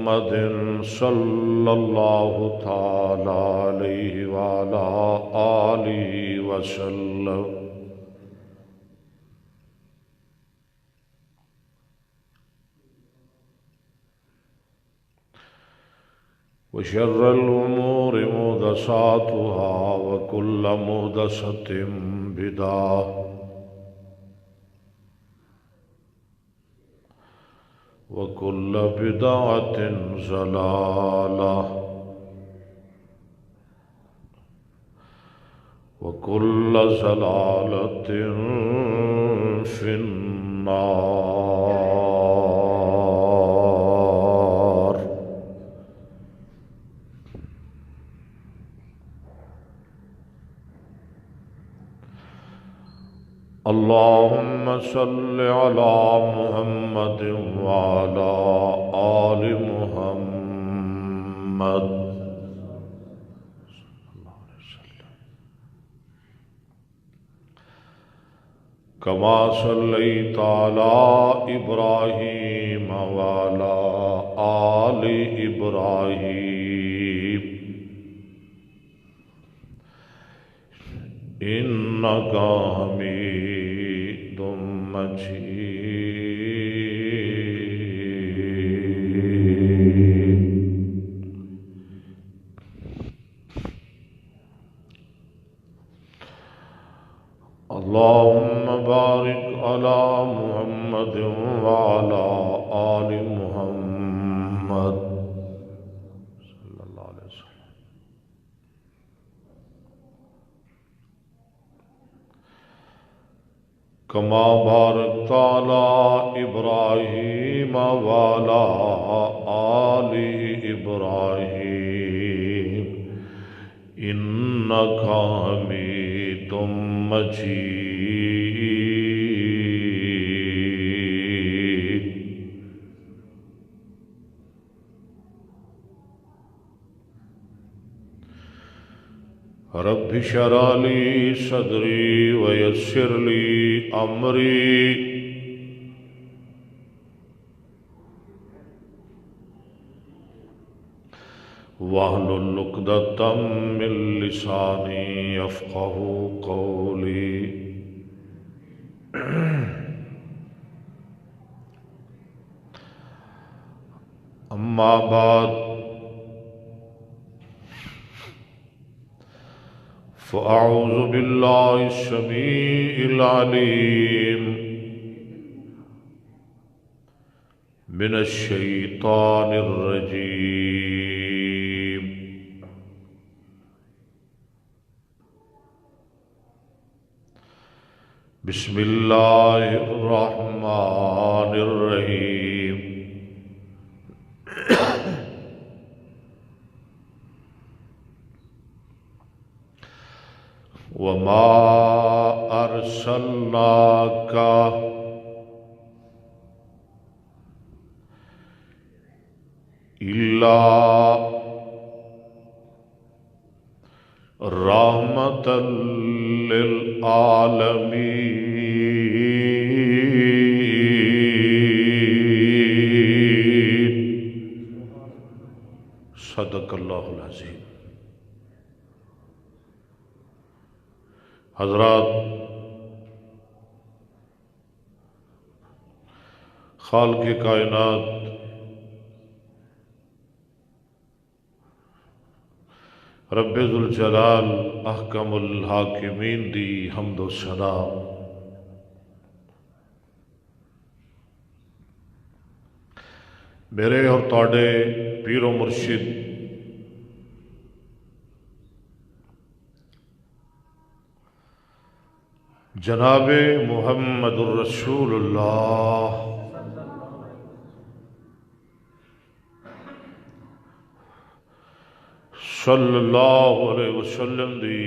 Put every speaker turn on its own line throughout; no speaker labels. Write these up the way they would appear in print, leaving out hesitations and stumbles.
محمد صلی اللہ تعالی علیہ وعلا آلہ وسلم وشر الأمور محدثاتها وكل محدثة بدعة وكل بدعة ضلالة وكل ضلالة في النار. اللهم صل على محمد وعلى آل محمد كما صليت على إبراهيم وعلى آل إبراهيم إنك حميد مجيد. اللهم بارك على محمد وعلى آل محمد صلى الله عليه وسلم كما باركت على إبراهيم وعلى آل إبراهيم إنك حميد مجيد. رب اشرح لي صدري ويسر لي أمري واحلل عقدة من لساني يفقهوا قولي. أما بعد فأعوذ بالله السميع العليم من الشيطان الرجيم. بسم الله الرحمن الرحيم. وما أرسلناك إلا رحمة للعالمين. صدق اللہ العظیم. حضرات، خالق کائنات رب ذوالجلال احکم الحاکمین دی حمد و ثنا میرے اور تواڈے پیر و مرشد جناب محمد الرسول اللہ صلی اللہ علیہ وسلم دی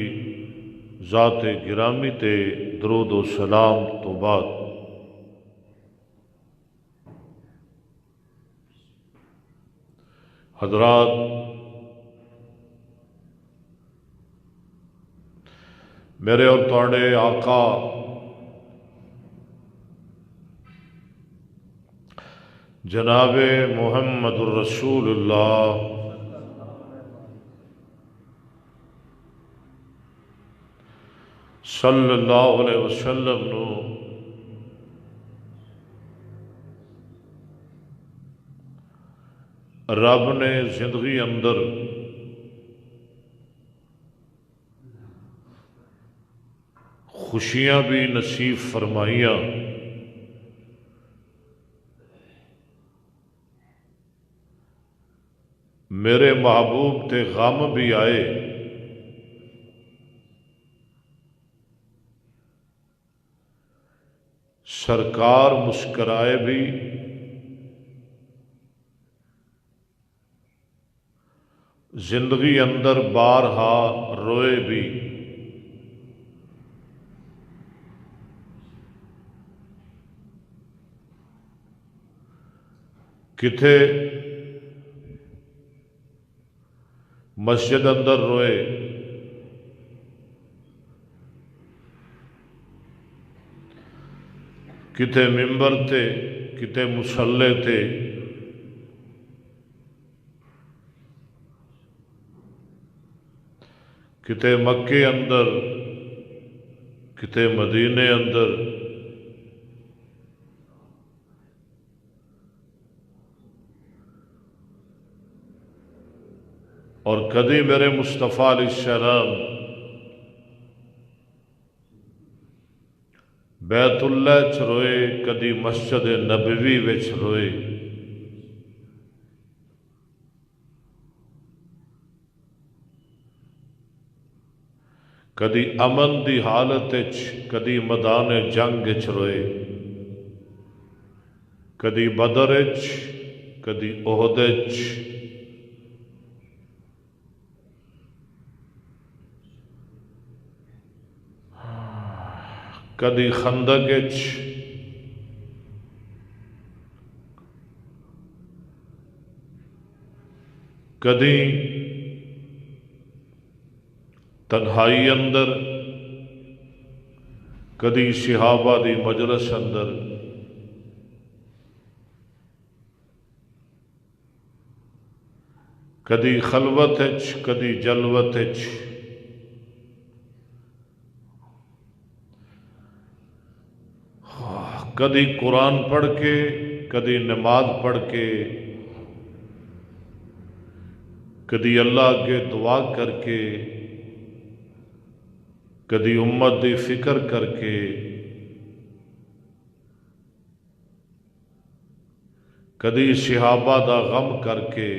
ذات گرامی تے درود و سلام تو بعد حضرات، میرے اور تواڈے آقا جناب محمد الرسول اللہ صلی اللہ علیہ وسلم نو رب نے زندگی اندر خوشیاں بھی نصیب فرمائیاں، میرے محبوب تے غم بھی آئے، سرکار مسکرائے بھی، زندگی اندر بارہا روئے بھی۔ کتھے مسجد اندر روئے، کتے ممبر تے، کتے مصلے تے، کتے مکے اندر، کتے مدینے اندر، اور کدی میرے مصطفیٰ علیہ السلام بیت اللہ چ روئے، کدی مسجد نبوی وچ روئے۔ کدی امن دی حالت وچ، کدی میدان جنگ وچ روئے، کدی بدر وچ، کدی احد وچ، کدی خندق وچ، کدی تنہائی اندر، کدی صحابہ دی مجلس اندر، کدی خلوت وچ، کدی جلوت وچ، کدی قرآن پڑھ کے، کدی نماز پڑھ کے، کدی اللہ کے دعا کر کے، کدی امت دی فکر کر کے، کدی صحابہ دا غم کر کے،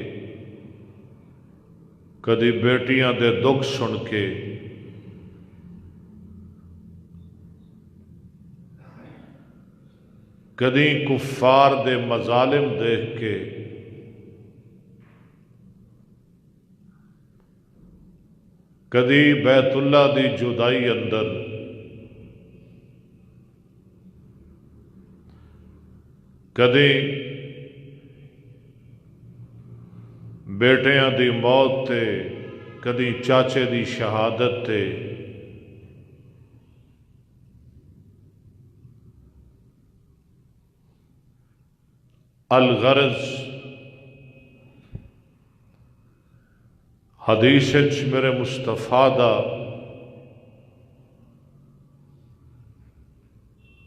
کدی بیٹیاں دے دکھ سن کے، کدی کفار دے مظالم دیکھ کے، کدی بیت اللہ دی جدائی اندر، کدی بیٹیاں دی موت تے، کدی چاچے دی شہادت تے، الغرض حدیث وچ میرے مصطفیٰ دا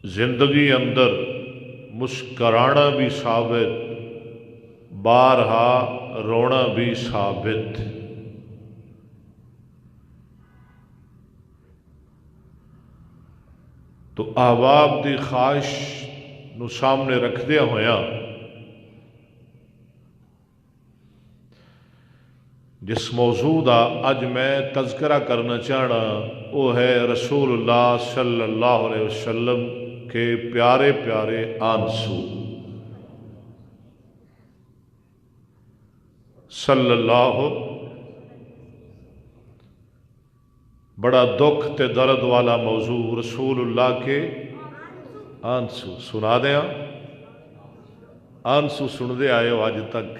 زندگی اندر مسکرانا بھی ثابت، بارہا رونا بھی ثابت۔ تو احباب دی خواہش نو سامنے رکھدیا ہویا جس موضوع دا اج میں تذکرہ کرنا چاہنا وہ ہے رسول اللہ صلی اللہ علیہ وسلم کے پیارے پیارے آنسو، صلی اللہ، بڑا دکھ تے درد والا موضوع رسول اللہ کے آنسو۔ سنا دیا آنسو سن دے آئے ہو آج تک؟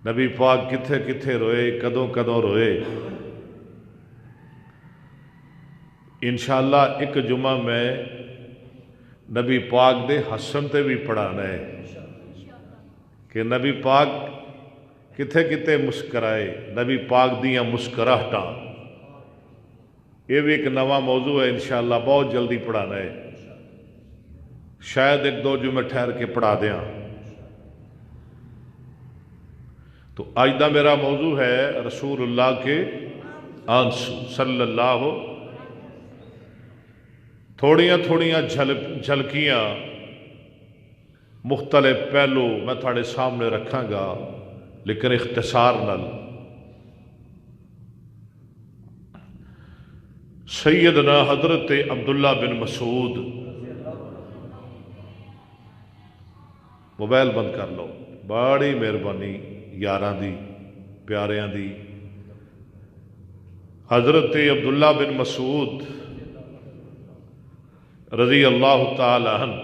نبی پاک کتھے کتھے روئے، کدوں کدوں روئے؟ انشاءاللہ ایک جمعہ میں نبی پاک دے حسن تے بھی پڑھانا ہے کہ نبی پاک کتھے کتے مسکرائے، نبی پاک دیاں مسکراہٹاں، یہ بھی ایک نواں موضوع ہے، انشاءاللہ بہت جلدی پڑھانا ہے، شاید ایک دو جمعے ٹھہر کے پڑھا دیاں۔ تو آج دا میرا موضوع ہے رسول اللہ کے آنسو صلی اللہ، تھوڑیاں تھوڑیاں جھلکیاں مختلف پہلو میں تھوڑے سامنے رکھاں گا، لیکن اختصار نال۔ سیدنا حضرت عبداللہ بن مسعود، موبائل بند کر لو، بڑی مہربانی یاراں دی پیاریاں دی۔ حضرت عبداللہ بن مسعود رضی اللہ تعالی عنہ،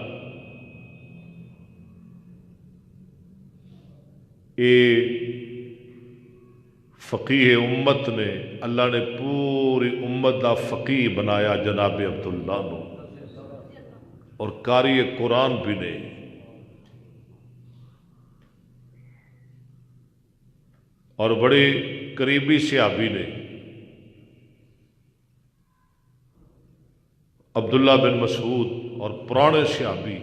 فقیہ امت نے، اللہ نے پوری امت دا فقیہ بنایا جناب عبداللہ نو، اور قاری قرآن بھی نے۔ اور بڑے قریبی صحابی نے عبداللہ بن مسعود، اور پرانے صحابی،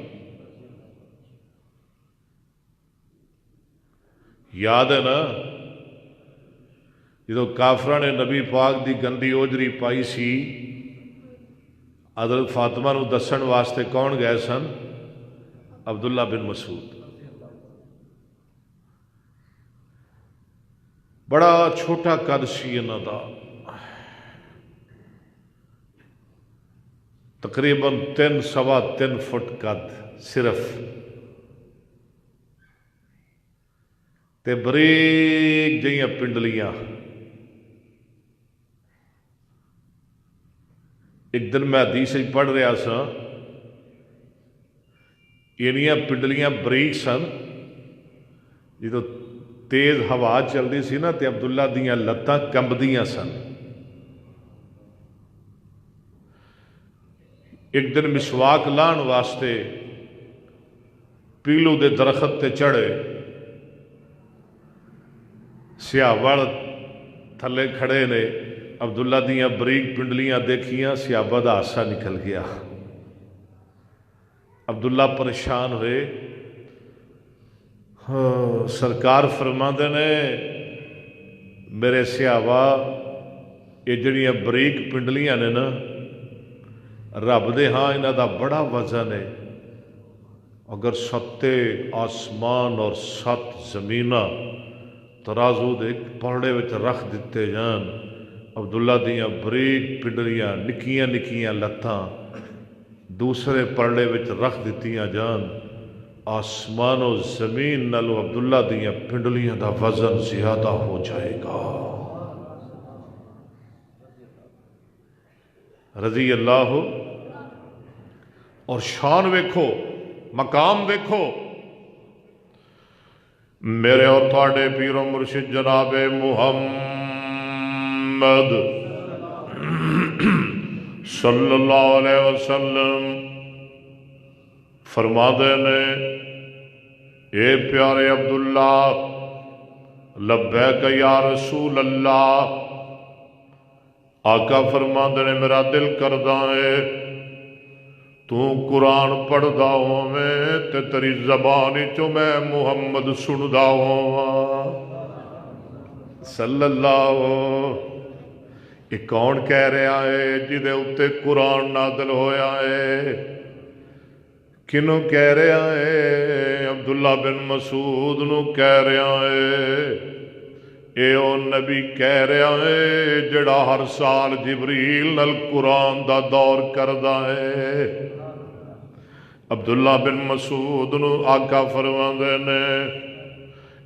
یاد ہے نا جدو کافراں نے نبی پاک دی گندی اوجری پائی سی، حضرت فاطمہ نو دسن واسطے کون گئے سن؟ عبداللہ بن مسعود۔ بڑا چھوٹا قد سی انہاں دا، تقریباً 3 فٹ قد صرف، تے بریک جہیاں پنڈلیاں۔ ایک دن میں حدیث پڑھ رہا سا، اینیاں پنڈلیاں بریک سن، جدو تیز ہوا چلتی سی نا تے عبداللہ دیاں لتاں کمبدیاں سن۔ ایک دن مسواک لان واسطے پیلو دے درخت تے چڑھے، سیاوڑ تھلے کھڑے نے، عبداللہ دیاں بریک پنڈلیاں دیکھیاں، صحابہ دا ہاسا نکل گیا۔ عبداللہ پریشان ہوئے، سرکار فرماندے نے میرے صحابہ یہ جڑیاں بریک پنڈلیاں نے نا، رب دے ہاں انہاں دا بڑا وزن ہے، اگر 7 آسمان اور 7 زمیناں ترازو دے پلڑے وچ رکھ دیتے جان، عبداللہ دیاں بریک پنڈلیاں نکیاں نکیاں لتاں دوسرے پلڑے وچ رکھ دتیاں جان، آسمان و زمین نالو عبداللہ دیاں پنڈلیاں دا وزن زیادہ ہو جائے گا۔ رضی اللہ، اور شان ویکھو، مقام ویکھو، میرے اور تھوڑے پیر و مرشد جناب محمد صلی اللہ علیہ وسلم فرما دے نے، اے پیارے عبداللہ، لبیک یا رسول اللہ۔ آقا فرما دے نے میرا دل کردہ ہے تو قرآن پڑھدا ہوویں تے تیری زبانی چو میں محمد سندا ہوواں صلی اللہ۔ یہ کون کہہ رہا ہے جدے اتے قرآن نازل ہویا ہے؟ کنوں کہہ رہا ہے؟ عبداللہ بن مسعود نو کہہ رہا ہے۔ اے او نبی کہہ رہا ہے جڑا ہر سال جبریل نال قرآن دا دور کردا ہے۔ عبداللہ بن مسعود نو آقا فرماندے نے،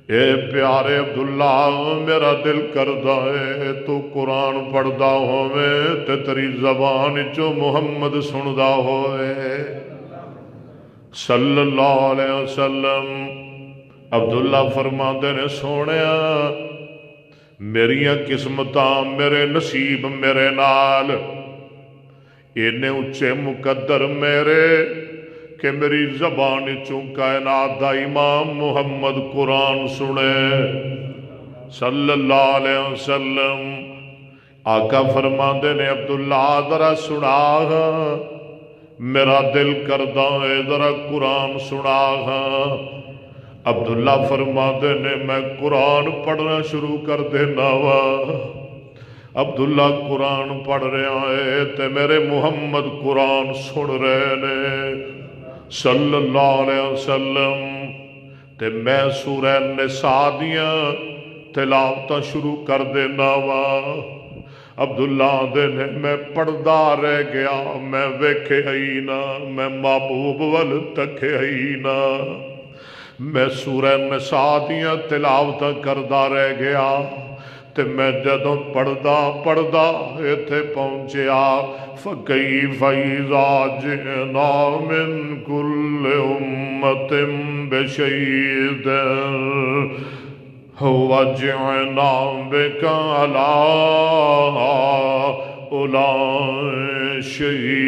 اے پیارے عبداللہ، میرا دل کردا ہے تو قرآن پڑھدا ہووے تے تیری زبان چو محمد سندا ہوئے صلی اللہ علیہ وسلم۔ عبداللہ فرماندے نے، سونیا میریاں قسمتاں، میرے نصیب میرے نال اینے اچھے مقدر میرے کہ میری زبان چوں کائنات دا امام محمد قرآن سنے صلی اللہ علیہ وسلم۔ آقا فرماندے نے عبداللہ ذرا سنا ہاں، میرا دل کردہ ہے ذرا قرآن سنا ہاں۔ عبداللہ فرماندے نے میں قرآن پڑھنا شروع کر دینا وا۔ عبداللہ قرآن پڑھ رہا ہے تے میرے محمد قرآن سن رہے نے صلی اللہ علیہ وسلم، تے میں سورہ نساء دیاں تلاوتاں شروع کر دینا وا۔ عبداللہ دے نے میں پڑھدا رہ گیا، میں ویکھے ہی نہ، میں محبوب ول تکے ہی نہ، میں سورہ نساء دیاں تلاوتاں کردا رہ گیا، تے میں جدوں پڑھدا ایتھے پہنچیا فَكَيْفَ إِذَا جِئْنَا مِن كُلِّ أُمَّةٍ بِشَهِيدٍ وَجِئْنَا بِكَ عَلَىٰ هَٰؤُلَاءِ شَهِيدًا۔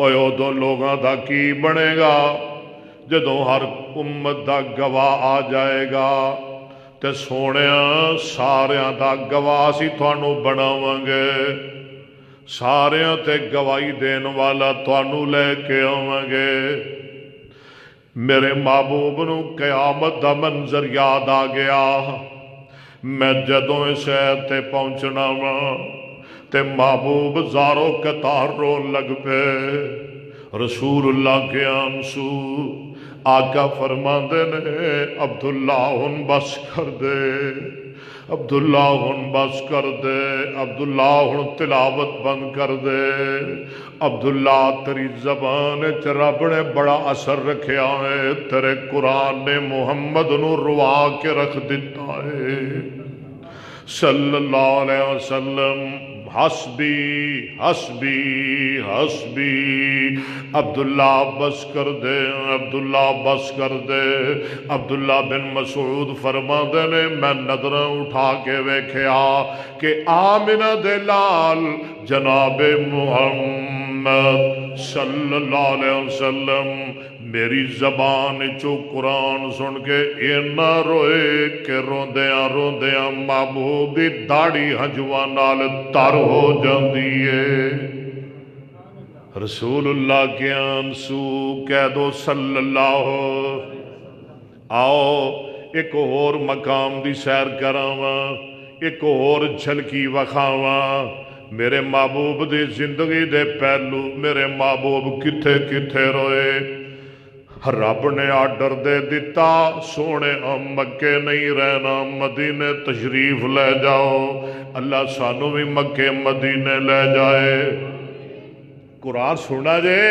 ادو لوگاں دا کی بنے گا جدوں ہر امت دا گواہ آ جائے گا تے سونیاں ساریاں دا گواہ سی تھانوں بناواں گے، ساریاں تے گواہی دین والا تھانوں لے کے آواں گے۔ میرے محبوب نو قیامت دا منظر یاد آ گیا، میں جدوں اس شہر تے پہنچنا وا تے محبوب زارو قطار رون لگ پے۔ رسول اللہ کے آنسو آقا فرماندے نے عبداللہ ہن بس کر دے، عبداللہ ہن بس کر دے، عبداللہ ہن تلاوت بند کر دے۔ عبداللہ تیری زبان رب نے بڑا اثر رکھیا ہے، تیرے قرآن نے محمد نو روا کے رکھ دیتا ہے صلی اللہ علیہ وسلم۔ حسبی حسبی حسبی، عبداللہ بس کر دے، عبداللہ بس کر دے۔ عبداللہ بن مسعود فرماندے نے میں نظراں اٹھا کے ویکھیا کہ آمنہ دے لال جناب محمد صلی اللہ علیہ وسلم میری زبان چو قرآن سن کے اینا روئے کہ روندیاں روندیاں محبوب دی داڑھی ہنجواں نال تر ہو جاندی ہے۔ رسول اللہ کے آنسو کہہ دو صلی اللہ۔ آؤ ایک اور مقام دی سیر کراواں، ایک اور جھلکی وکھاواں میرے محبوب دی زندگی دے پہلو، میرے محبوب کتھے کتھے روئے۔ رب نے آرڈر دے دیتا سونے مکے نہیں رہنا، مدینے تشریف لے جاؤ، اللہ سانو بھی مکے مدینے لے جائے۔ قرآن سنا جے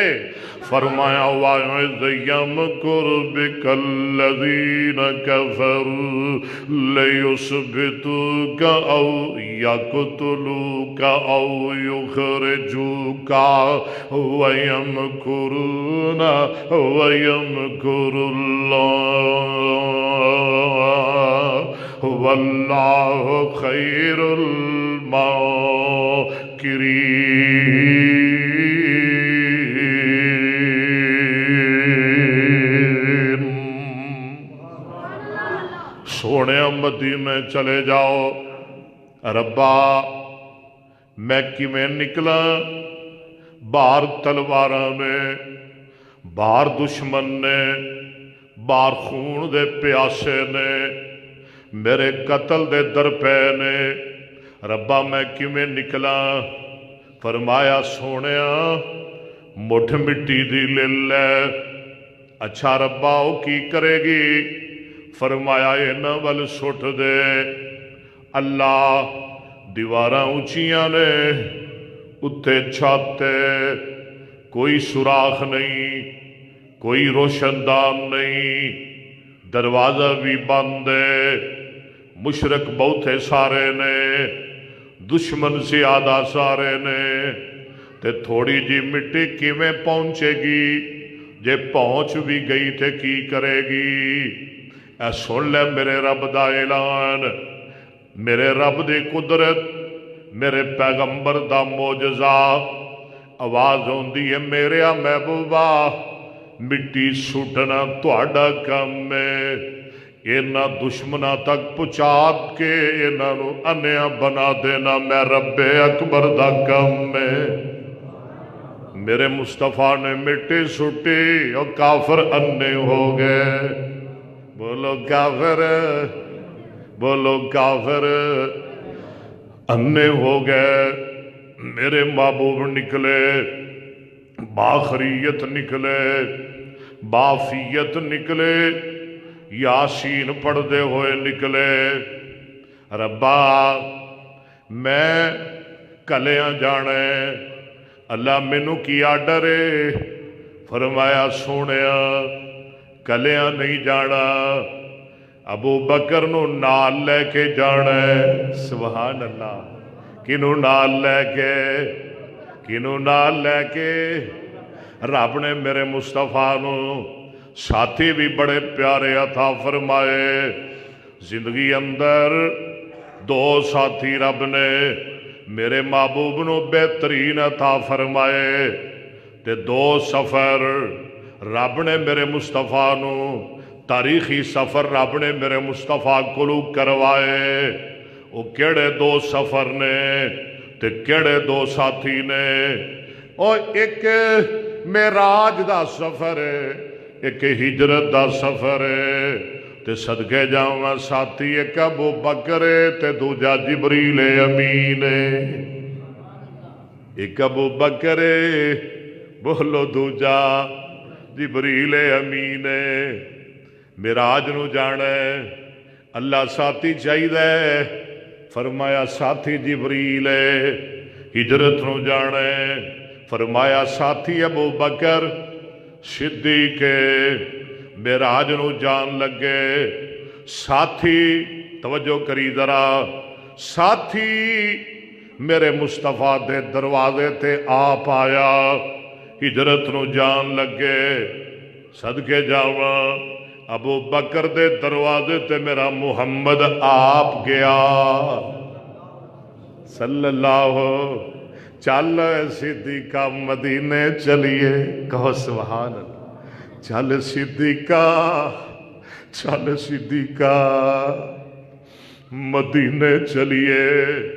فرمایا وَإِذْ يَمْكُرُ بِكَ الَّذِينَ كَفَرُوا لِيُثْبِتُوكَ أَوْ يَقْتُلُوكَ أَوْ يُخْرِجُوكَ وَيَمْكُرُونَ وَيَمْكُرُ اللَّهُ وَاللَّهُ خَيْرُ الْمَاكِرِينَ۔ سونے مدینے چلے جاؤ، ربا میں کیویں نکلا باہر تلواراں نے، باہر دشمن نے، باہر خون دے پیاسے نے، میرے قتل دے درپے نے، ربا میں کیویں نکلا؟ فرمایا سونیا مٹھ مٹی دی لے لے۔ اچھا ربا وہ کی کرے گی؟ فرمایا اینا ول سٹ دے۔ اللہ دیواراں اونچیاں نے، اتے چھت کوئی سوراخ نہیں، کوئی روشن دان نہیں، دروازہ بھی بند ہے، مشرک بہتے سارے نے، دشمن زیادہ سارے نے، تے تھوڑی جی مٹی کیویں پہنچے گی؟ جے پہنچ بھی گئی تے کی کرے گی؟ اے سن لے میرے رب دا اعلان، میرے رب دی قدرت، میرے پیغمبر دا معجزہ، آواز ہوندی ہے میرے محبوبہ مٹی سٹنا تہاڈا کم ہے، اینا دشمناں تک پہنچا کے انہاں نو انیا بنا دینا میں رب اکبر دا کم ہے۔ میرے مصطفیٰ نے مٹی سٹی اور کافر انے ہو گئے۔ بولو کافر، بولو کافر انے ہو گئے۔ میرے محبوب نکلے، باخریت نکلے، بافیت نکلے، یاسین پڑھتے ہوئے نکلے۔ ربا میں کلیاں جانے، اللہ مینوں کیا ڈرے؟ فرمایا سونیا کلیاں نہیں جانا، ابو بکر نو نال لے کے جانا ہے۔ سبحان اللہ، کنوں نال لے کے، کنوں نال لے کے؟ رب نے میرے مصطفیٰ نو ساتھی بھی بڑے پیارے عطا فرمائے۔ زندگی اندر دو ساتھی رب نے میرے محبوب نو بہترین عطا فرمائے، تے دو سفر رب نے میرے مصطفیٰ نو، تاریخی سفر رب نے میرے مصطفیٰ کولو کروائے۔ وہ کیڑے دو سفر نے تے کیڑے دو ساتھی نے؟ اور ایک معراج دا سفر ہے، ایک ہجرت دا سفر ہے، تے صدقے جاواں ساتھی ایک ابو بکر ہے تے دوجا جبریل امین ہے۔ ایک ابو بکر ہے، بولو دوجا جبریل امین ہے۔ معراج نو جانا ہے، اللہ ساتھی چاہیے، فرمایا ساتھی جبریل ہے۔ ہجرت نو جانا ہے، فرمایا ساتھی ابو بکر صدیق ہے۔ معراج نو جان لگے، ساتھی توجہ کری ذرا، ساتھی میرے مصطفیٰ دے دروازے تے آپ آیا۔ ہجرت نو جان لگے، صدقے جاواں ابو بکر دے دروازے تے میرا محمد آپ گیا صلی اللہ۔ چل صدیقہ مدینے چلیے، کہو سبحان اللہ۔ چل صدیقہ، چل صدیقہ مدینے چلیے،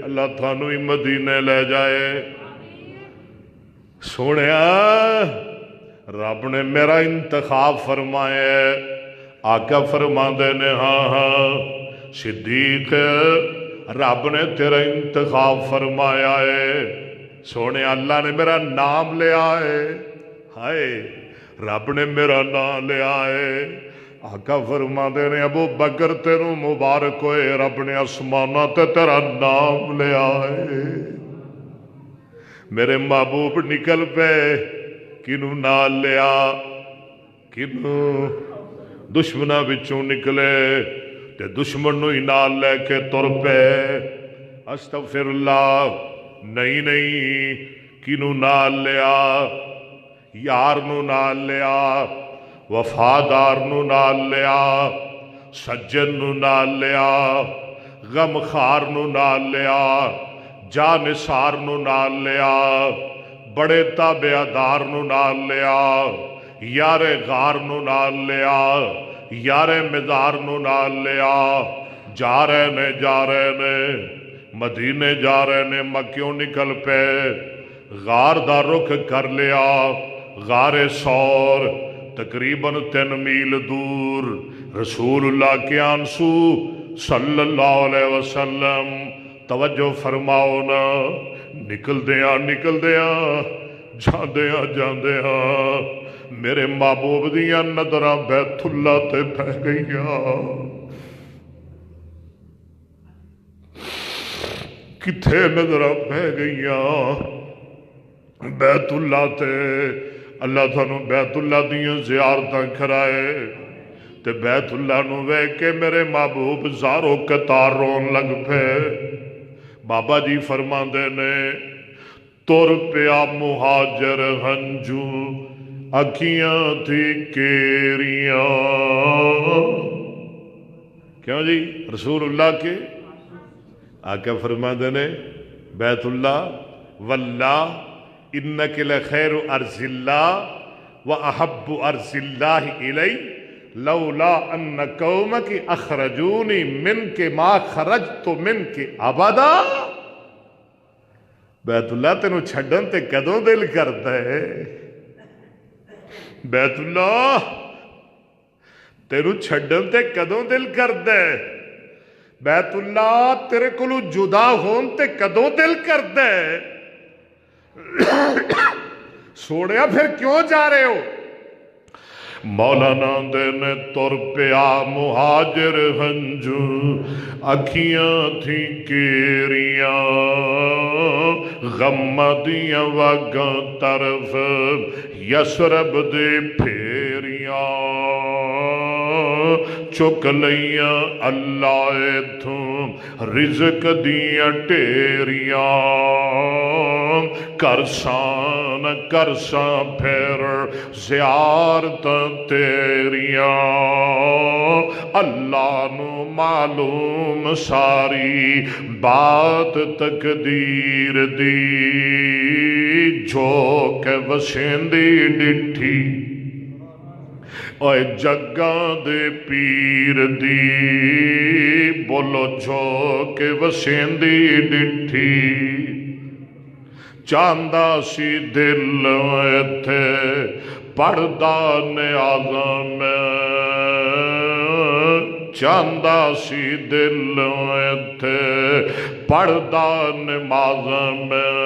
اللہ تھانو ہی مدینے لے جائے۔ سونیا رب نے میرا انتخاب فرمایا، آقا فرماندے نے ہاں ہاں صدیق رب نے تیرا انتخاب فرمایا ہے۔ سونے اللہ نے میرا نام لیا ہے، ہائے رب نے میرا نام لیا ہے۔ آقا فرماندے نے ابو بکر تینوں مبارک ہوئے، رب نے آسماناں تے تیرا نام لیا ہے۔ میرے محبوب نکل پے، کنوں نال لیا؟ کنوں؟ دشمناں وچوں نکلے تے دشمن نو ہی نال لے کے تر پے۔ استغفر اللہ، نہیں نہیں، کنوں نال لیا؟ یار نو نال لیا، وفادار نو نال لیا، سجن نو نال لیا، غمخار نو نال لیا، جانثار نو نال لیا، بڑے تابعدار نو نال لیا، یار غار نو نال لیا، یار مزار نو نال لیا۔ جا رہے نے مدینے جا رہے نے، مکیوں نکل پے، غار دا رخ کر لیا، غار سور تقریباً 3 میل دور۔ رسول اللہ کے آنسو صلی اللہ علیہ وسلم، توجہ فرماؤ نا، نکل دیاں جاندیاں میرے محبوب دیاں نظراں بیت اللہ تے پہ گئیاں۔ کتھے نظراں پہ گئیاں؟ بیت اللہ تے۔ اللہ تھانوں بیت اللہ دیاں زیارتاں کرائے تے بیت اللہ نو ویکھ کے میرے محبوب زارو قطار رون لگ پے۔ بابا جی فرماندے نے تر پیا مہاجر ہنجو اکھیاں تھی کیریاں۔ کیوں جی؟ رسول اللہ کے آقا فرماتے نے بیت اللہ واللہ انک لخیر ارض اللہ واحب ارض اللہ الی لولا ان قومک اخرجونی منک ما خرجت منک ابدا. بیت اللہ تینوں چھڈن تے کدوں دل کرتا ہے؟ بیت اللہ تینوں چھڈن تے کدوں دل کرتا ہے؟ بیت اللہ تیرے کولوں جدا ہون تے کدوں دل کرتا ہے؟ سوڑیا پھر کیوں جا رہے ہو؟ مولانا دے نے تر پیا مہاجر ہنجو اکھیاں تھی کیریاں غم دیاں وگاں طرف یسرب دے پھیریاں چک لیاں اللہ ایتھوں رزق دیاں ٹیریاں کرسان کرساں پھر زیارت تیریاں اللہ نو معلوم ساری بات تقدیر دی جو کہ وسیندی ڈٹھی اوے جگاں دے پیر دی بولو جو کہ وسیندی ڈٹھی چاندہ سی دل ایتھے پڑھدا نیازاں میں چاندہ سی دل ایتھے پڑھدا نمازاں میں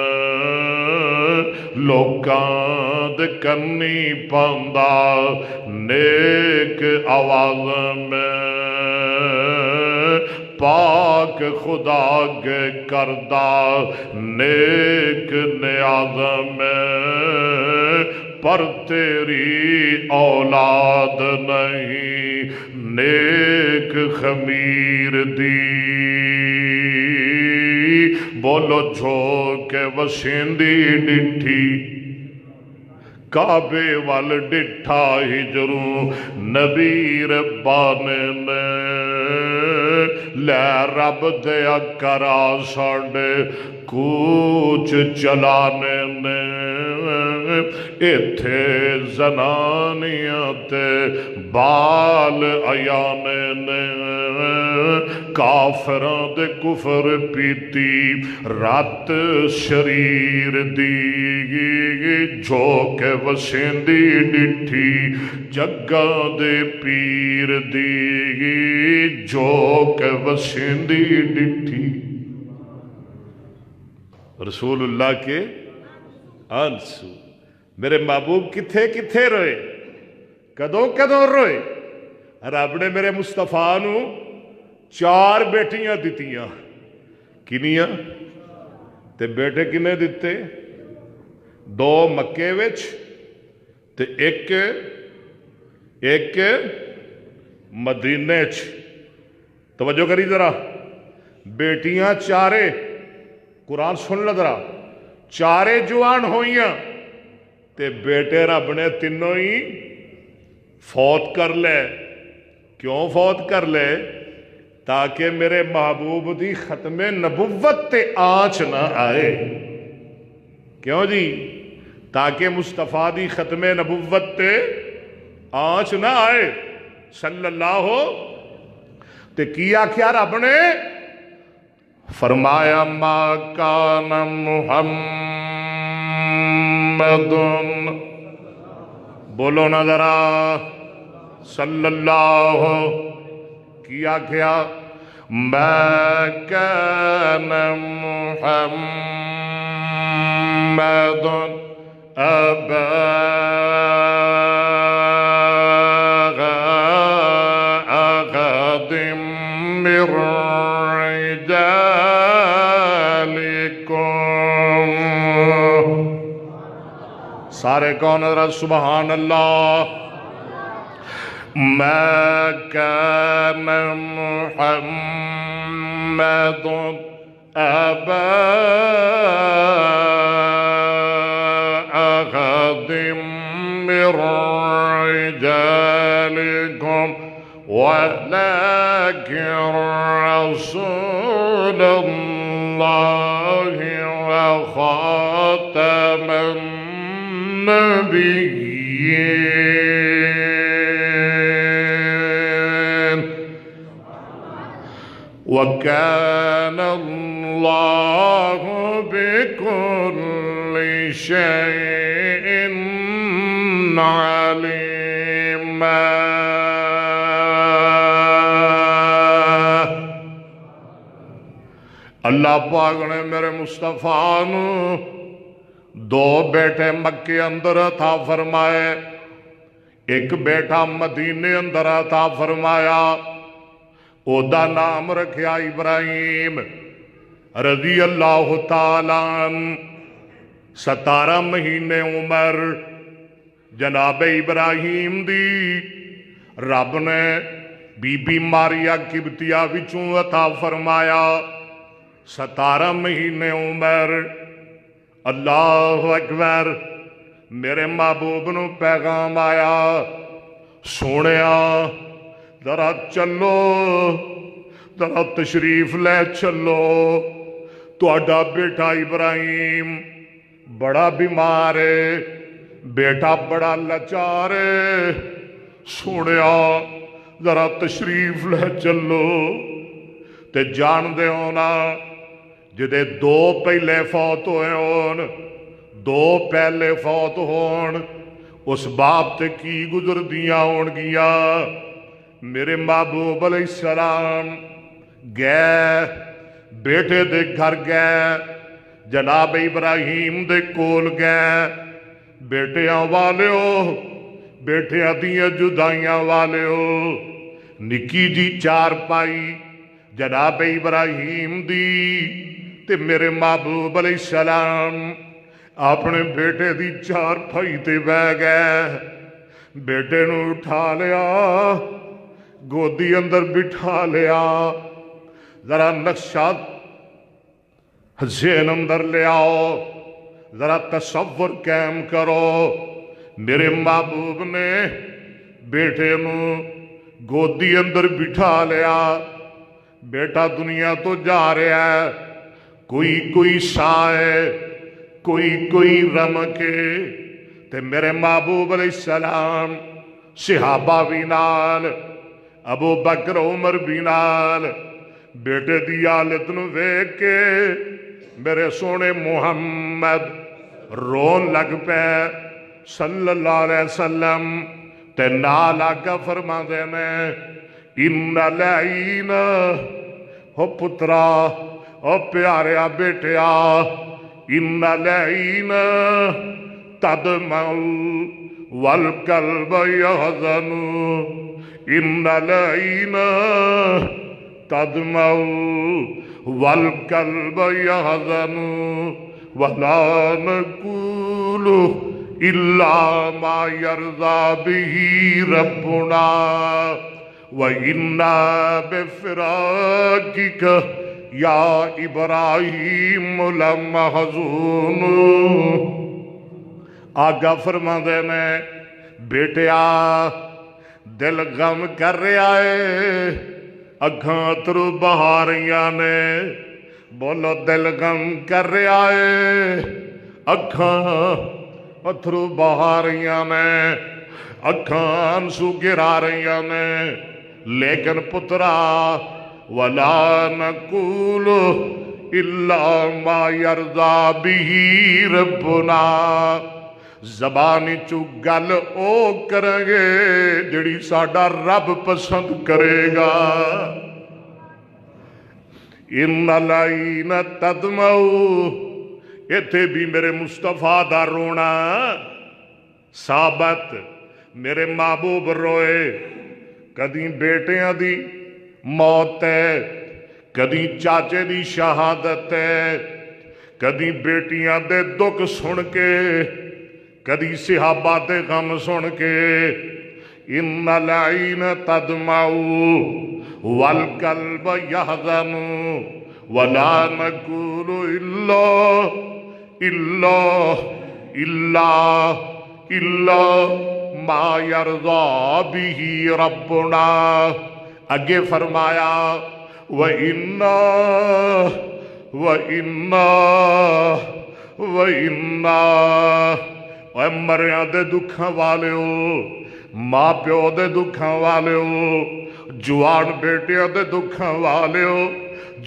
لوکاں دے کنی پاندا نیک آوازاں میں پاک خدا کے کردہ نیک نیاز میں پر تیری اولاد نہیں نیک خمیر دی بولو جھوک وسیندی ڈٹھی کعبے وال ڈٹھا ہجروں نبی ربانے نے لے رب دیا کرا ساڑے کوچ چلانے نے ایتھے زنانیاں تے بال ایانے نے کافراں دے کفر پیتی رات شریر دی جھوکے وسیندی ڈٹھی جگاں دے پیر دی جھوکے وسیندی ڈٹھی. رسول اللہ کے آنسو میرے محبوب کتھے کتھے روئے کدوں کدوں روئے. رب نے میرے مصطفیٰ نو 4 بیٹیاں دتیاں کنیاں تے بیٹے کنے دیتے 2 مکے وچ تے ایک مدینے چ. توجہ کری ذرا بیٹیاں 4 قرآن سن لو ذرا 4 جوان ہوئیاں تے بیٹے رب نے تینوں ہی فوت کر لے. کیوں فوت کر لے؟ تاکہ میرے محبوب دی ختم نبوت تے آنچ نہ آئے. کیوں جی؟ تاکہ مصطفیٰ دی ختم نبوت تے آنچ نہ آئے صلی اللہ ہو. تے کیا کیا رب نے فرمایا ما کان محمد بولو نا ذرا صلی اللہ کیا کیا ما کان محمد ابا احد من سارے کون ذرا سبحان اللہ. ما کان محمد ابا احد من رجالکم ولكن رسول خاتم النبيين وكان الله بكل شيء عليما. اللہ پاک نے میرے مصطفیٰ نو دو بیٹے مکے اندر عطا فرمائے، ایک بیٹا مدینے اندر عطا فرمایا، او دا نام رکھیا ابراہیم رضی اللہ تعالیٰ عنہ۔ 17 مہینے عمر جناب ابراہیم دی رب نے بی بی ماریا قبطیہ وچوں عطا فرمایا۔ 17 مہینے عمر، اللہ اکبر، میرے محبوب نو پیغام آیا، سونیا ذرا چلو، ذرا تشریف لے چلو، تہاڈا بیٹا ابراہیم بڑا بیمار ہے، بیٹا بڑا لاچار ہے، سونیا ذرا تشریف لے چلو۔ تے جان دے ہونا جدے 2 پہلے فوت ہوئے ہون، 2 پہلے فوت ہون، اس باپ تے کی گزر دیاں ہون گیا۔ میرے محبوب علیہ السلام گئے، بیٹے دے گھر گئے، جناب ابراہیم دے کول گئے، بیٹیاں والیو، بیٹیاں دیاں جدائیاں والیو، نکی جی 4 پائی جناب ابراہیم دی، تے میرے محبوب علیہ السلام اپنے بیٹے دی 4 پائی تے بہ گئے، بیٹے نو اٹھا لیا، گودی اندر بٹھا لیا، ذرا نقشہ ذہن اندر لے آؤ، ذرا تصور قائم کرو۔ میرے محبوب نے بیٹے نو گودی اندر بٹھا لیا، بیٹا دنیا تو جا رہا ہے، کوئی سائے، کوئی رمکے، تے میرے محبوب علیہ السلام صحابہ بھی نال، ابو بکر عمر بھی نال، بیٹے دی حالت نو ویکھ کے میرے سونے محمد رون لگ پے صلی اللہ علیہ وسلم، تے نال آقا فرما دینے ان لعین، ہو پترا، او پیاریا بیٹیا، ان لعین تدمع والقلب یحزن، ان لعین تدمع والقلب یحزن، ولا نقول الا ما یرضى به ربنا، وَإِنَّا بِفِرَاقِكَ يَا إِبْرَاهِيمُ لَمَحْزُونٌ۔ آگا فرما دینے بیٹیا دل غم کر رہا ہے، اکھاں اترو بہا رہیاں نے، بولو دل غم کر رہا ہے، اکھاں اترو بہا رہیاں نے، اکھاں آنسو گرا رہیاں نے، لیکن پترا وَلَا نَقُولُ إِلَّا مَا يَرْضَى بِهِ رَبُّنَا، زبانی چو گل او کریں گے جڑی ساڈا رب پسند کرے گا۔ اِنَّ الْعَيْنَ تَدْمَعُ، ایتھے بھی میرے مصطفیٰ دا رونا ثابت، میرے محبوب روئے، کدی بیٹیاں دی موت ہے، کدی چاچے دی شہادت ہے، کدی بیٹیاں دے دکھ سن کے، کدی صحابہ دے غم سن کے۔ ان العین تدمع والقلب یحزن ولا نقول الا ما یرضى به ربنا۔ اگے فرمایا وَإِنَّا وَإِنَّا اے مریاں دے دکھاں والیو، ماں پیو دے دکھاں والیو، جوان بیٹیاں دے دکھاں والیو،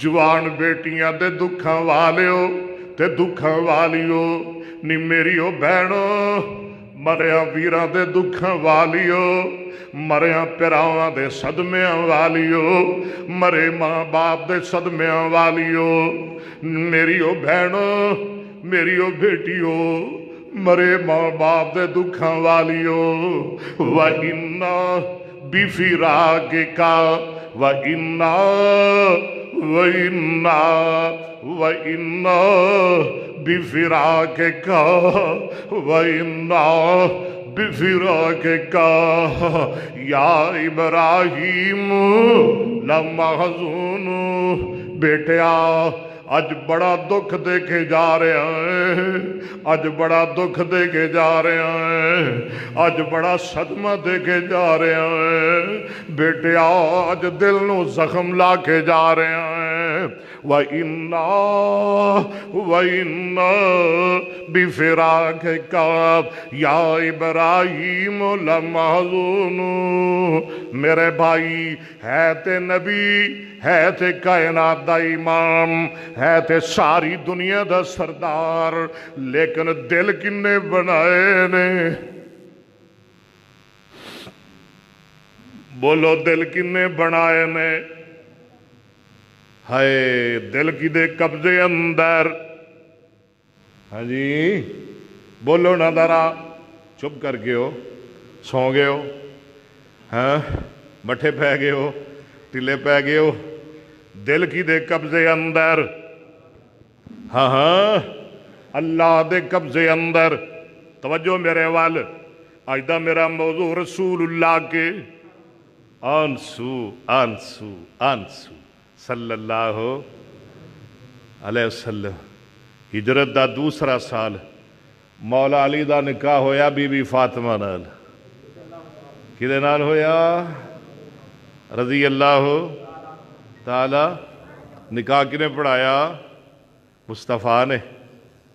جوان بیٹیاں دے دکھاں والیو تے دکھاں والیو، نی میریو بہنو مریاں ویراں دے دکھاں والیو، مریاں پیراواں دے صدمیاں والیو، مرے ماں باپ دے صدمیاں والیو، میریو بہنو میریو بیٹیو، مرے ماں باپ دے دکھاں والیو، وَإِنَّا بِفِرَاقِكَ وَإِنَّا وَإِنَّا وَإِنَّا بِفِرَاقِكَ وَإِنَّا بِفِرَاقِكَ یا ابراہیم لَمَحْزُونُ۔ بیٹیا اج بڑا دکھ دے کے جا رہے ہیں، اج بڑا دکھ دے کے جا رہے ہیں، اج بڑا صدمہ دے کے جا رہے ہیں، بیٹیا اج دل نو زخم لا کے جا رہے ہیں، وَإِنَّا وَإِنَّا بِفِرَاقِكَ یا ابراہیم لَمَحْزُونُ۔ میرے بھائی ہے تے نبی، ہے تے کائنات دا امام، ہے تے ساری دنیا دا سردار، لیکن دل کنے بنائے نے؟ بولو دل کنے بنائے نے؟ ہائے دل کی دے قبضے اندر، ہاں جی بولو نہ ذرا، چپ کر کے ہو، سو گئے ہو، ہاں مٹھے پہ گئے ہو، ٹلے پہ گئے ہو، دل کی دے قبضے اندر، ہاں ہاں اللہ دے قبضے اندر۔ توجہ میرے وال، آج دا میرا موضوع رسول اللہ کے آنسو آنسو آنسو صلی اللہ علیہ وسلم۔ ہجرت دا دوسرا سال، مولا علی دا نکاح ہویا بی بی فاطمہ نال، کدے نال ہویا؟ رضی اللہ تعالی۔ نکاح کنے پڑھایا؟ مصطفیٰ نے،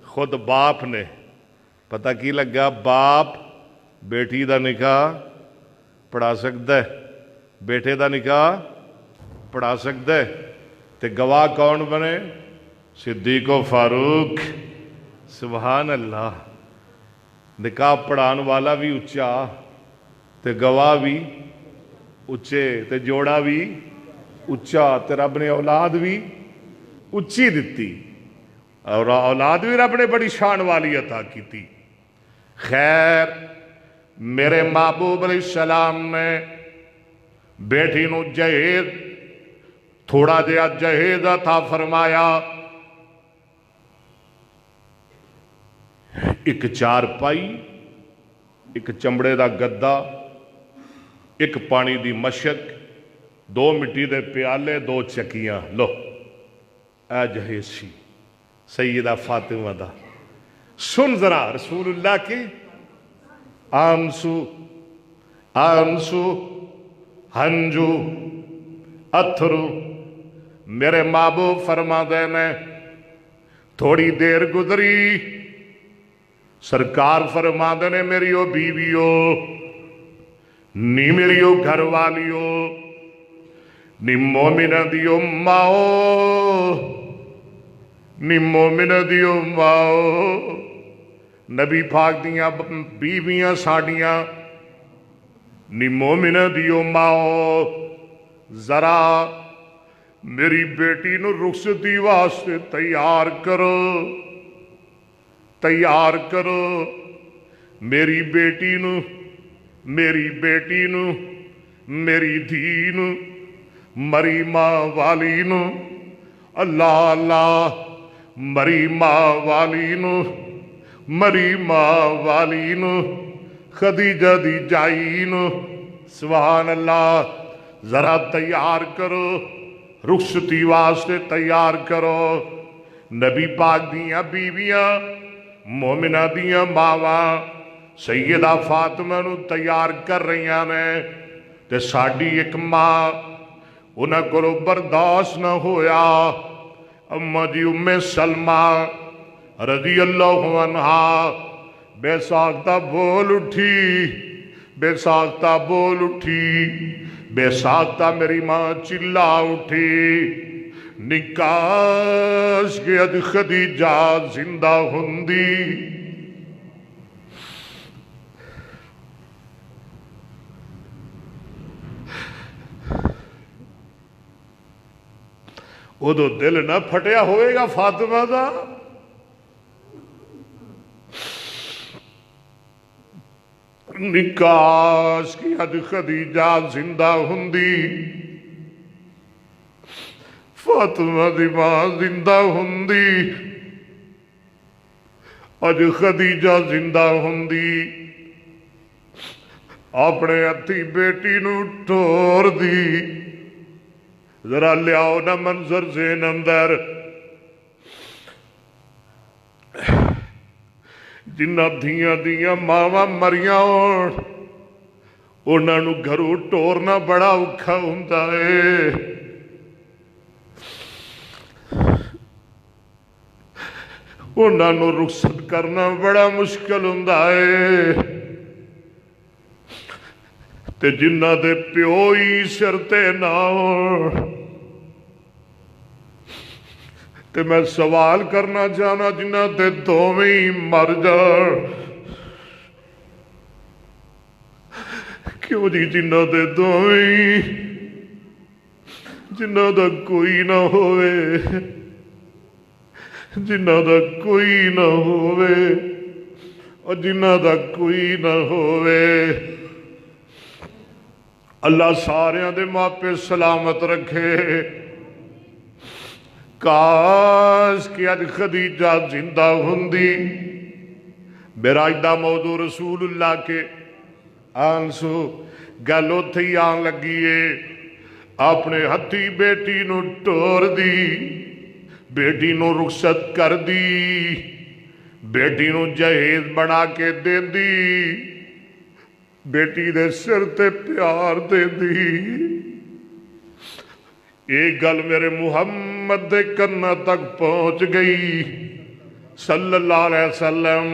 خود باپ نے۔ پتہ کی لگا باپ بیٹی دا نکاح پڑھا سکتا ہے، بیٹے دا نکاح پڑھا سکتا ہے، تے گواہ کون بنے؟ صدیق و فاروق۔ سبحان اللہ۔ نکاح پڑھان والا بھی اچا تے گواہ بھی اچے تے جوڑا بھی اچا، تے رب نے اولاد بھی اچھی دیتی، اور اولاد بھی رب نے بڑی شان والی عطا کی تھی۔ خیر میرے محبوب علیہ السلام نے بیٹی نو جہیز، تھوڑا جہا جہیز عطا فرمایا، ایک چار پائی، ایک چمڑے دا گدا، ایک پانی دی مشک، دو مٹی دے پیالے، دو چکیاں، لو اے جہیز سی سیدہ فاطمہ دا۔ سن ذرا رسول اللہ کی آنسو آنسو ہنجو اتھرو۔ میرے محبوب فرما دے نے تھوڑی دیر گزری، سرکار فرما دے نے میریو بیویو، نی میریو گھر والیو، نی مومنہ دیو ماؤ، نی مومنہ دیو ماؤ، نبی پاک دیاں بیویاں ساڑیاں، نی مومنہ دیو ماؤ، ذرا میری بیٹی نو رخصتی واسطے تیار کرو، تیار کرو، میری بیٹی نو، میری بیٹی نو، میری دھی نو، مری ماں والی نو، اللہ اللہ، مری ماں والی نو، مری ماں والی نو، خدیجہ دی جائی نو، سبحان اللہ، ذرا تیار کرو، رخصتی واسطے تیار کرو۔ نبی پاک دیاں بیویاں، مومنہ دیاں ماواں سیدہ فاطمہ نو تیار کر رہی ہیں، تے ساڑی ایک ماں انہاں کو برداشت نہ ہویا، اما جی ام سلمہ رضی اللہ عنہا بے ساختہ بول اٹھی، بے ساختہ بول اٹھی، بے ساختہ میری ماں چلا اٹھی، نکاش کے اج خدیجہ زندہ ہوندی۔ ادو دل نہ پھٹیا ہوئے گا فاطمہ دا؟ نکاش کی اج خدیجہ زندہ ہوندی، فاطمہ دی ماں زندہ ہوندی، اج خدیجہ زندہ ہوندی، اپنے ہتھی بیٹی نو ٹور دی۔ ذرا لیاؤ نا منظر ذہن اندر، جنہ دھیاں دیاں ماواں مریاں ہون انہاں نو گھروں ٹورنا بڑا اوکھا ہوندا ہے۔ انہاں نو رخصت کرنا بڑا مشکل ہوندا ہے، تے جنہ دے پیو ہی سر تے نہ ہون تے میں سوال کرنا چاہنا جنہ تے دوویں مر جان، کیوں جی جنہ تے دوویں، جنہ دا کوئی نہ ہوئے، جنہ دا کوئی نہ ہوئے، اور جنہ دا کوئی نہ ہوئے۔ اللہ ساریاں دے ماپے سلامت رکھے۔ کاش کہ اج خدیجہ زندہ ہوندی۔ میرا اجدہ موضوع رسول اللہ کے آنسو گل اتھے ہی آن لگیے، اپنے ہتھی بیٹی نو ٹور دی، بیٹی نو رخصت کر دی، بیٹی نو جہیز بنا کے دے دی، بیٹی دے سر تے پیار دے دی۔ ایک گل میرے محمد دے کرنا تک پہنچ گئی صلی اللہ علیہ وسلم،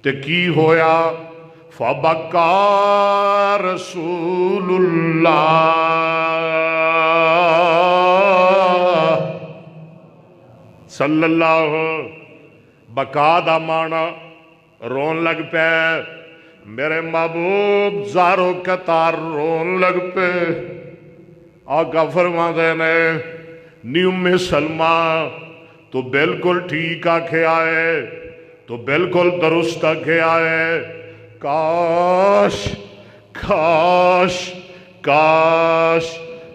تے کی ہویا؟ فَبَكَى رَسُولُ اللَّهِ، صلی اللہ، بکا دا مانا رون لگ پہ، میرے محبوب زارو قطار رون لگ پہ۔ آقا فرما دینے نی ام سلمہ تو بالکل ٹھیک آکھے آئے، تو بالکل درست آکھے آئے، کاش کاش کاش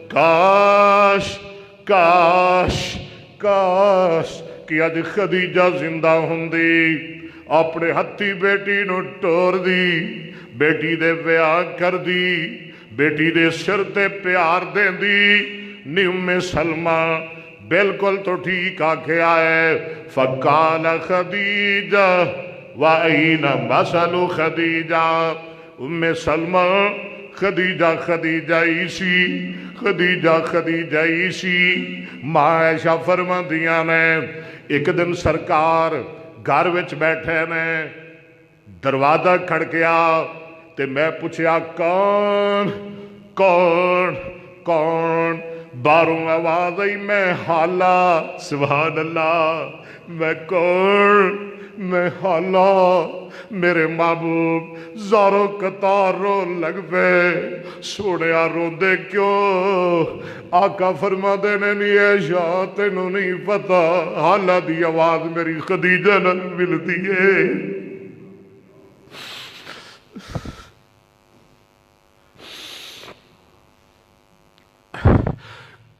کاش کاش کاش کہ اج خدیجہ زندہ ہوندی، اپنے ہتھی بیٹی نو ٹور دی، بیٹی دے بیاہ کر دی، بیٹی دے سر تے پیار دے دی۔ نی ام سلمہ بالکل تو ٹھیک آکھے آئے، فَقَالَ خَدِیجَہ وَأَيْنَ مَثَلُ خَدِیجَہ، ام سلمہ خدیجہ خدیجہ ایسی، خدیجہ خدیجہ ایسی۔ ماں عائشہ فرما دیا نے ایک دن سرکار گھر وچ بیٹھے نے، دروازہ کھڑکیا تے میں پوچھیا کون کون کون؟ باہروں آواز آئی میں حالہ، سبحان اللہ، میں کون؟ میں حالہ۔ میرے محبوب زارو قطار رو لگ پے، سوڑیا رو دے کیوں؟ آقا فرما دینے نہیں عائشہ تینوں نہیں پتا، حالہ دی آواز میری خدیجہ نہ ملتی ہے۔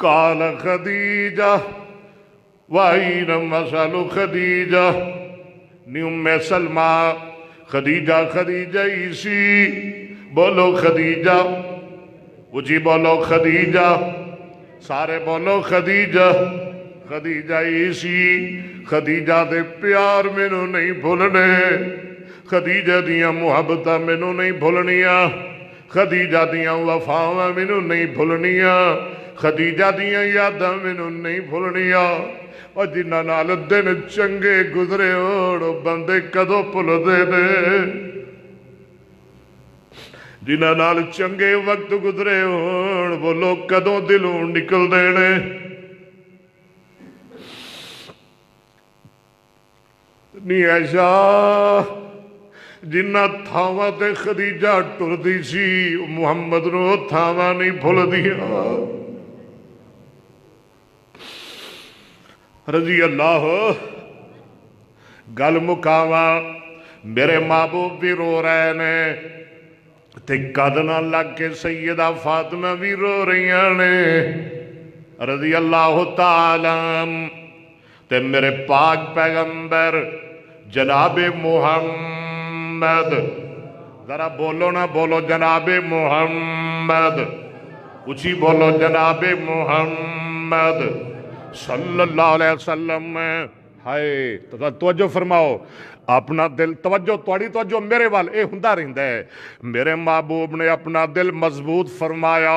قال خدیجہ وَأَيْنَ مَثَلُ خدیجہ، نی ام سلمہ خدیجہ خدیجہ ایسی، بولو خدیجہ، اجی بولو خدیجہ، سارے بولو خدیجہ، خدیجہ ایسی۔ خدیجہ دے پیار مینوں نہیں بھولنے، خدیجہ دیاں محبتاں مینوں نہیں بھولنیاں، خدیجہ دیاں وفاواں مینوں نہیں بھولنیاں، خدیجہ دیاں یاداں مینوں نہیں بھولنیاں۔ اور جنہاں نال دن چنگے گزرے ہون بندے کدوں بھلدے نے جنہاں نال چنگے وقت گزرے ہون وہ لوگ کدوں دلوں نکل دینے نی عائشہ جنہ تھاواں تے خدیجہ ٹردی سی محمد نو تھاواں نہیں بھول دیا رضی اللہ گل مکاواں میرے محبوب بھی رو رہے نے تے قد نہ لگ کے سیدہ فاطمہ بھی رو رہی نے رضی اللہ تعالی تے میرے پاک پیغمبر جناب محمد ذرا بولو نہ بولو جناب محمد اچھی بولو جناب محمد صلی اللہ علیہ وسلم ہائے توجہ فرماؤ اپنا دل توجہ توڑی توجہ میرے وال اے ہندہ رہندہ ہے میرے محبوب نے اپنا دل مضبوط فرمایا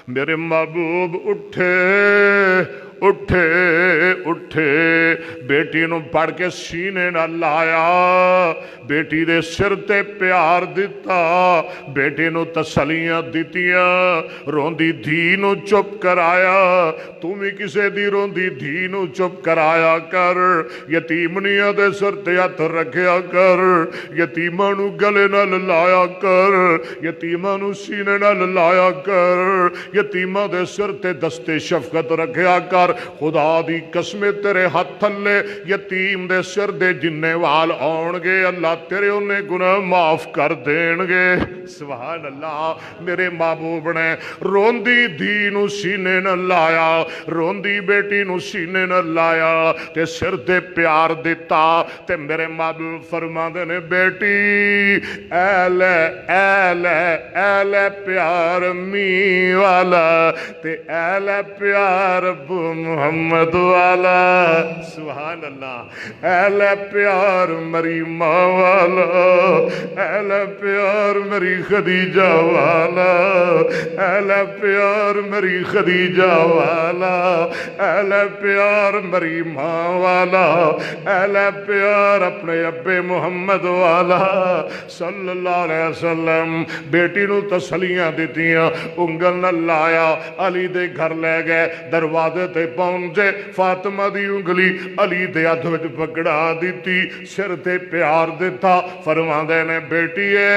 میرے محبوب اٹھے اٹھے اٹھے بیٹی نو پڑھ کے سینے نہ لایا بیٹی دے سر تے پیار دیتا بیٹی نو تسلیاں دیتیاں روندی دھی نو چپ کرایا تمہیں کسے دی روندی دھی نو چپ کرایا کر یتیمنیاں دے سر تے ہتھ رکھیا کر یتیماں نو گلے نہ لایا کر یتیماں نو سینے نہ لایا کر یتیماں دے سر تے دستے شفقت رکھیا کر خدا دی قسم تیرے ہاتھ تھلے یتیم دے سر دے جننے وال آن گے اللہ تیرے انہیں گناہ معاف کر دین گے سبحان اللہ میرے محبوب نے روندی دھی نو سینے نہ لایا روندی بیٹی نو سینے نہ لایا تے سر دے پیار دیتا تے میرے محبوب فرما دینے بیٹی اے لے پیار می والا تے اے لے پیار ابو محمد والا سبحان اللہ اے لے پیار مری ماں والا اے لے پیار مری خدیجہ والا اے لے پیار مری خدیجہ والا اے لے پیار مری ماں والا اے لے پیار اپنے ابے محمد والا صلی اللہ علیہ وسلم بیٹی نو تسلیاں دیتیاں انگل نہ لایا علی دے گھر لے گئے دروازے تے پہنچے فاطمہ دی انگلی علی دے ہاتھ وچ پکڑا دیتی سر تے پیار دیتا فرماندے نے بیٹیے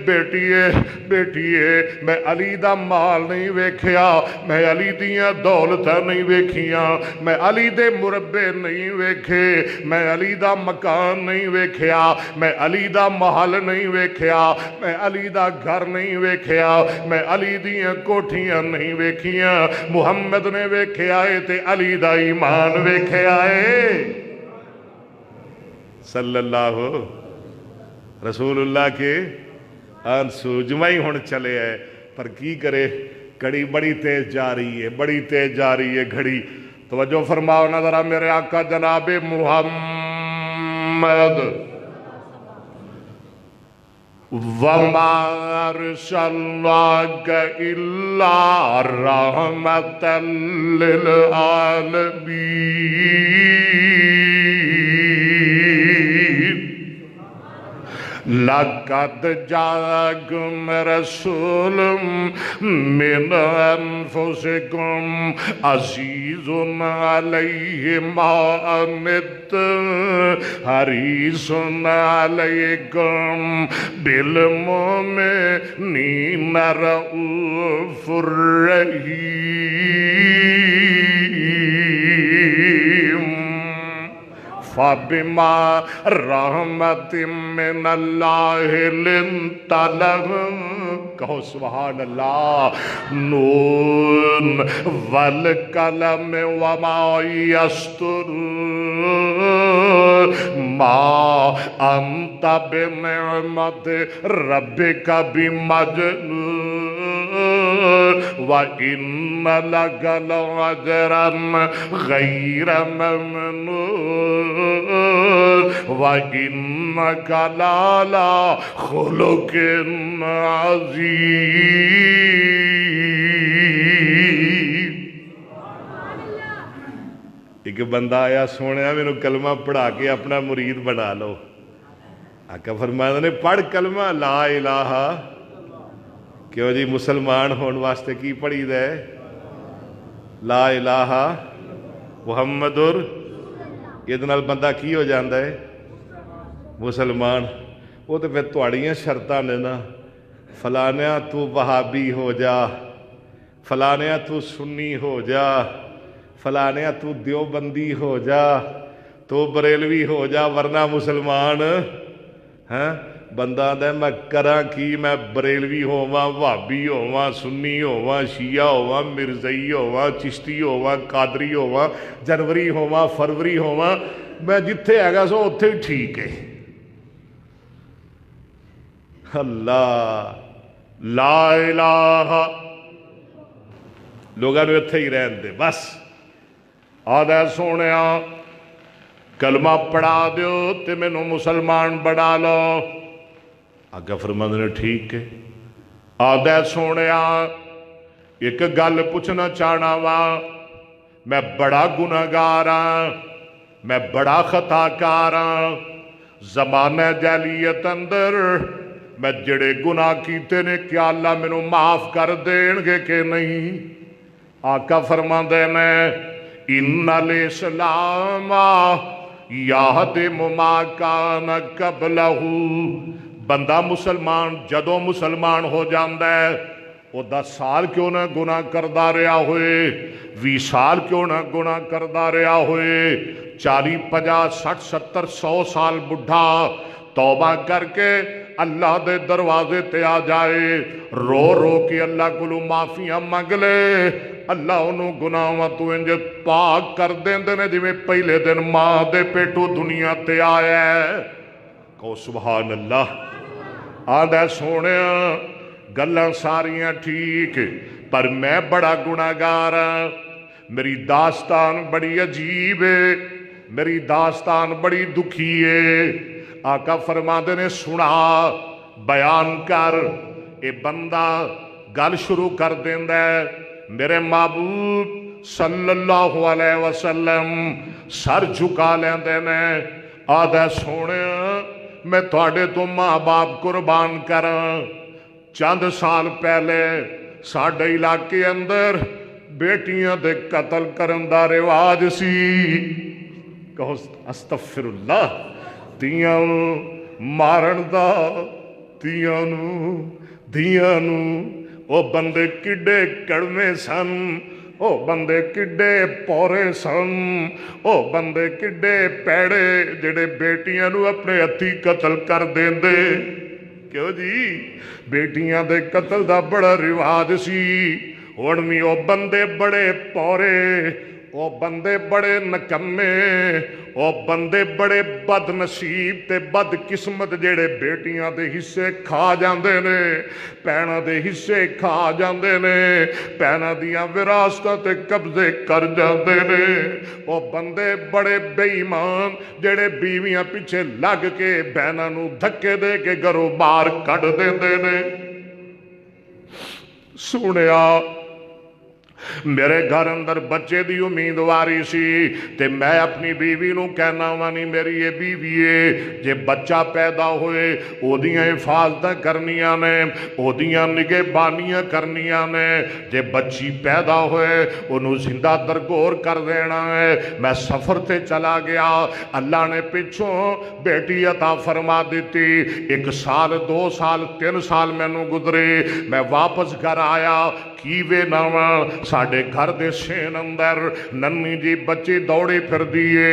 بیٹیے بیٹیے میں علی دا مال نہیں ویکھیا میں علی دیاں دولتاں نہیں ویکھیاں میں علی دے مربے نہیں ویکھے میں علی دا مکان نہیں ویکھیا میں علی دا محل نہیں ویکھیا میں علی دا گھر نہیں ویکھیا میں علی دیاں کوٹھیاں نہیں ویکھیاں محمد نے ویکھیا ہے تے علی دا ایمان ویکھیا ہے صلی اللہ رسول اللہ کے آنسو جمعی ہون چلے ہے پر کی کرے گھڑی بڑی تیز جا رہی ہے بڑی تیز جا رہی ہے گھڑی توجہ فرماؤ نظرہ میرے آقا جناب محمد وَمَا أَرْسَلْنَاكَ إِلَّا رَحْمَةً لِلْعَالَمِينَ لَقَدْ جَاءَكُمْ رَسُولٌ مِّنْ أَنفُسِكُمْ عَزِيزٌ عَلَيْهِ مَا عَنِتُّمْ حَرِيصٌ عَلَيْكُمْ بِالْمُؤْمِنِينَ رَءُوفٌ رَحِيمٌ فَبِمَا رَحْمَةٍ مِّنَ اللَّهِ لِنْتَ لَهُمْ کہو سبحان اللہ نون والقلم وما يسطرون ما انت بنعمت ربك بمجنون وَإِنَّ لَكَ لَأَجْرًا غَيْرَ مَمْنُونٍ وَإِنَّكَ لَعَلَىٰ خُلُقٍ عَظِيمٍ۔ ایک ایک بندہ آیا سونے مینوں کلمہ پڑھا کے اپنا مرید بنا لو. آقا فرمایا نے پڑھ کلمہ لا الہ. کیوں جی مسلمان ہون واسطے کی پڑھی دے؟ لا الہ محمد یہ بندہ کی ہو جاندہ ہے؟ مسلمان. وہ تو پھر تہاڑیاں شرطاں نے نا. فلانیا تو وہابی ہو جا، فلانیا تو سنی ہو جا، فلانیا تو دیوبندی ہو جا، تو بریلوی ہو جا، ورنہ مسلمان. ہاں بندہ آدھا میں کراں کی؟ میں بریلوی ہوواں، وہابی ہوواں، سنی ہوواں، شیعہ ہوواں، مرزائی ہوواں، چشتی ہوواں، قادری ہوواں، جنوری ہوواں، فروری ہوواں، میں جتھے ہے گا سو اتھے ہی ٹھیک ہے. اللہ لا الہ لوگاں نو اتھے ہی رہن دے بس. آدھا سونیا کلمہ پڑھا دیو تے مینوں مسلمان بنا لو. آقا فرماندے نے ٹھیک ہے. آدھا سونیا ایک گل پوچھنا چاہنا وا، میں بڑا گناہگار ہاں، میں بڑا خطا کار ہاں. زمانہ جاہلیت اندر میں جڑے گناہ کیتے نے کیا اللہ مینوں معاف کر دین گے کہ نہیں؟ آقا فرماندے نے ان الاسلام یہدم ما کان قبلہ. بندہ مسلمان جدوں مسلمان ہو جاندہ ہے وہ 10 سال کیوں نہ گناہ کردہ رہا ہوئے، 20 سال کیوں نہ گناہ کردہ رہا ہوئے، 40 50 60 70 100 سال بڑھا توبہ کر کے اللہ دے دروازے تے آ جائے، رو رو کے اللہ کو معافیاں منگ لے، اللہ انہوں گناہاں تو انج پاک کر دیندے نے جویں پہلے دن ماں دے پیٹو دنیا تے آیا ہے. کہو سبحان اللہ. آدھا سونے گلاں ساریاں ٹھیک پر میں بڑا گناہگار ہاں، میری داستان بڑی عجیب ہے، میری داستان بڑی دکھی ہے. آقا فرماندے نے سنا بیان کر. اے بندہ گل شروع کر دیندا ہے. میرے محبوب صلی اللہ علیہ وسلم سر جھکا لیندے نے. آدھا سونے میں تھوڑے تو ماں باپ قربان کراں. چند سال پہلے ساڈے علاقے اندر بیٹیاں دے قتل کرن دا رواج سی. کہو استغفر اللہ. تیاں مارن دا، تیاں نو او بندے کڈے کڑوے سن، او بندے کڈے پورے سن، او بندے کڈے پیڑے جڑے بیٹیاں نو اپنے ہتھی قتل کر دیندے. کیوں جی بیٹیاں دے قتل دا بڑا رواج سی. ہن وی او بندے بڑے پورے، او بندے بڑے نکمے، او بندے بڑے بد نصیب تے بد قسمت جڑے بیٹیاں دے حصے کھا جاندے نے، پینا دے حصے کھا جاندے نے، پینا دیاں وراثتاں تے قبضے کر جاندے نے. او بندے بڑے بے ایمان جڑے بیویاں پیچھے لگ کے بہناں نو دھکے دے کے گھروں باہر کڈ دیندے نے. سنیا میرے گھر اندر بچے دی امیدواری سی تے میں اپنی بیوی نو کہنا وانی میری یہ بیوی ہے جے بچہ پیدا ہوئے او دیاں حفاظتاں کرنیاں نے، او دیاں نگہبانیاں کرنیاں نے. جے بچی پیدا ہوئے انہوں زندہ درگور کر دینا ہے. میں سفر تے چلا گیا، اللہ نے پچھوں بیٹی عطا فرما دیتی. 1 سال 2 سال 3 سال میں نو گزرے. میں واپس گھر آیا کی وے ناواں ساڑھے گھر دے سین اندر ننی جی بچی دوڑی پھر دیئے،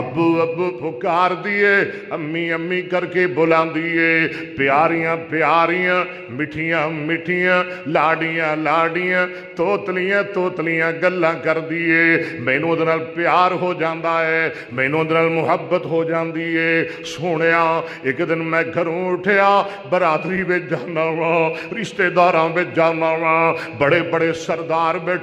ابو ابو پھکار دیئے، امی امی کر کے بلان دیئے. پیاریاں پیاریاں مٹھیاں مٹھیاں لاڑیاں لاڑیاں توتلیاں توتلیاں گلاں کر دیئے. مینوں دنال پیار ہو جاندہ ہے، مینوں دنال محبت ہو جاندی ہے. سونیا ایک دن میں گھروں اٹھیا، برادری میں جانا وا، رشتہ داراں میں جانا وا، بڑے بڑے سردار بیٹھے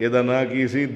ਇਹਦਾ ਨਾਂ ਕੀ ਸੀ?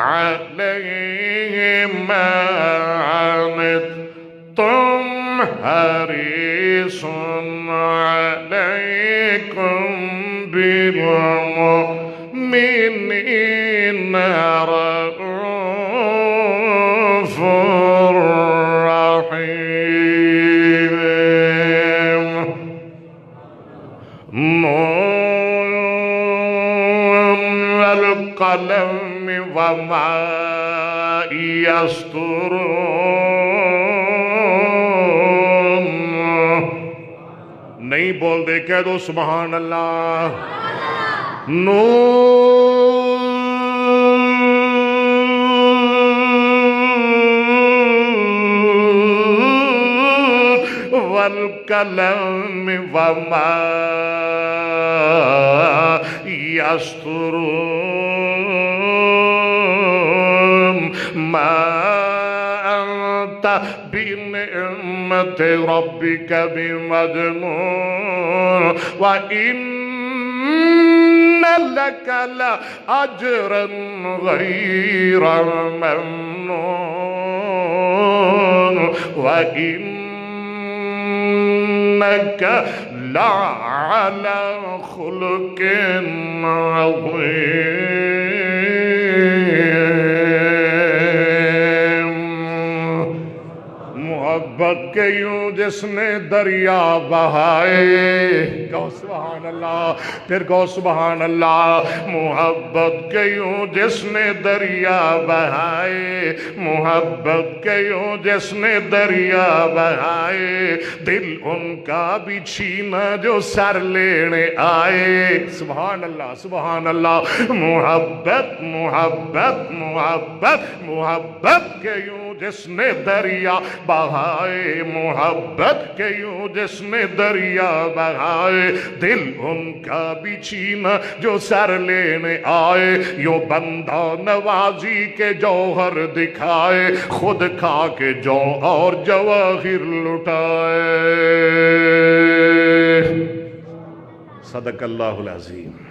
علیہم ما عنتم حریص علیکم بالمؤمنین رؤوف رحیم نون والقلم وما یسطرون نہیں بول دے کہہ دو سبحان اللہ والقلم وما یسطرون ما انت بنعمت ربک بمجنون وَإِنَّ لَكَ لَأَجْرًا غَيْرَ مَمْنُونٍ وَإِنَّكَ لَعَلَى خُلُقٍ عَظِيمٍ محبت کے یوں جس نے دریا بہائے کہو سبحان اللہ پھر کہو سبحان اللہ محبت کے یوں جس نے دریا بہائے محبت کے یوں جس نے دریا بہائے دل ان کا بھی چھینا جو سر لینے آئے سبحان اللہ سبحان اللہ محبت محبت محبت محبت کے یوں جس نے دریا بہائے محبت کے یوں جس نے دریا بہائے دل ان کا بھی چھینا جو سر لینے آئے یوں بندہ نوازی کے جوہر دکھائے خود کھا کے جو اور جواہر لٹائے صدق اللہ العظیم